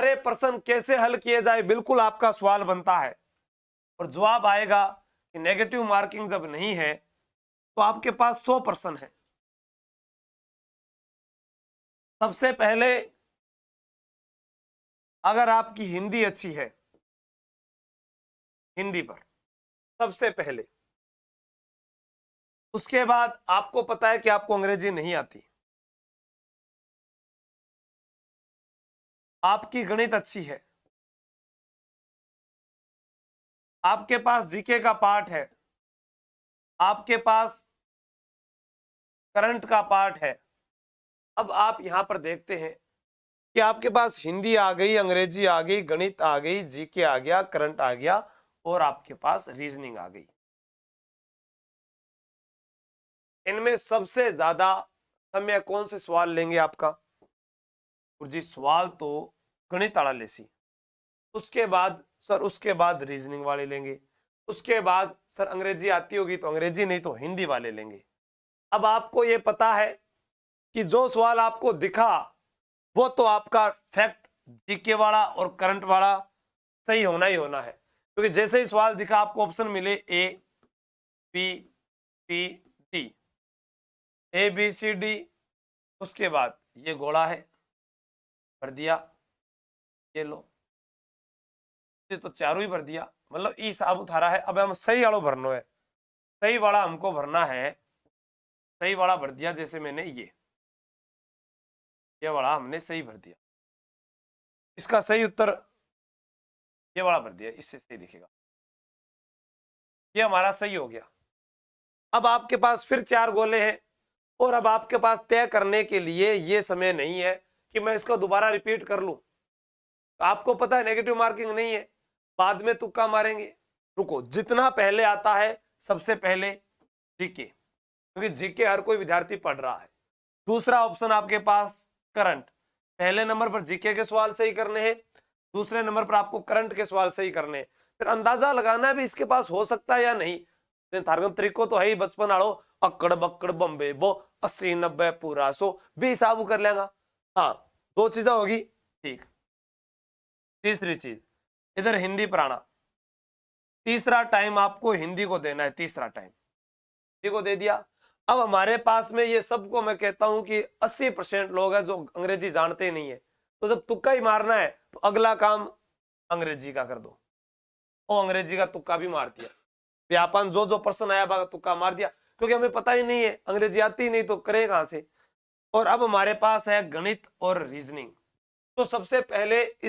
सारे प्रश्न कैसे हल किए जाए, बिल्कुल आपका सवाल बनता है। और जवाब आएगा कि नेगेटिव मार्किंग जब नहीं है तो आपके पास 100 प्रश्न है। सबसे पहले अगर आपकी हिंदी अच्छी है, हिंदी पर सबसे पहले, उसके बाद आपको पता है कि आपको अंग्रेजी नहीं आती, आपकी गणित अच्छी है, आपके पास जीके का पार्ट है, आपके पास करंट का पार्ट है। अब आप यहां पर देखते हैं कि आपके पास हिंदी आ गई, अंग्रेजी आ गई, गणित आ गई, जीके आ गया, करंट आ गया और आपके पास रीजनिंग आ गई। इनमें सबसे ज्यादा समय कौन से सवाल लेंगे आपका? और जी सवाल तो गणित वाला लेसी, उसके बाद सर, उसके बाद रीजनिंग वाले लेंगे, उसके बाद सर अंग्रेजी आती होगी तो अंग्रेजी, नहीं तो हिंदी वाले लेंगे। अब आपको ये पता है कि जो सवाल आपको दिखा वो तो आपका फैक्ट जीके वाला और करंट वाला सही होना ही होना है, क्योंकि जैसे ही सवाल दिखा आपको ऑप्शन मिले A B C D, A B C D, उसके बाद ये गोला है भर दिया, ये लो, ये तो चारों ही भर दिया, मतलब ई साबुत हरा है। अब हम सही वालों भरना है, सही वाला हमको भरना है, सही वाला भर दिया। जैसे मैंने ये वाला हमने सही भर दिया, इसका सही उत्तर ये वाला भर दिया, इससे सही दिखेगा, ये हमारा सही हो गया। अब आपके पास फिर 4 गोले हैं और अब आपके पास तय करने के लिए ये समय नहीं है कि मैं इसको दोबारा रिपीट कर लूं। आपको पता है नेगेटिव मार्किंग नहीं है, बाद में तुक्का मारेंगे। रुको, जितना पहले आता है सबसे पहले जीके, क्योंकि जीके हर कोई विद्यार्थी पढ़ रहा है। दूसरा ऑप्शन आपके पास करंट, पहले नंबर पर जीके के सवाल सही करने हैं, दूसरे नंबर पर आपको करंट के सवाल सही करने हैं। फिर अंदाजा लगाना भी इसके पास हो सकता है या नहीं, थारगन तरीको तो है ही बचपन आड़ो, अक्कड़ बक्कड़ बम्बे बो 80 90 पूरा 100 भी हिसाब कर लेगा। हाँ, 2 चीजें होगी, ठीक। तीसरी चीज इधर हिंदी पर आना, तीसरा टाइम आपको हिंदी को देना है, तीसरा टाइम हिंदी को दे दिया। अब हमारे पास में ये सबको मैं कहता हूं कि 80% लोग हैं जो अंग्रेजी जानते ही नहीं है, तो जब तुक्का ही मारना है तो अगला काम अंग्रेजी का कर दो। और अंग्रेजी का तुक्का भी मार दिया, व्यापन जो जो प्रश्न आया बागा तुक्का मार दिया, क्योंकि हमें पता ही नहीं है, अंग्रेजी आती ही नहीं तो करे कहां से। और अब हमारे पास है गणित और रीजनिंग। तो सबसे पहले इस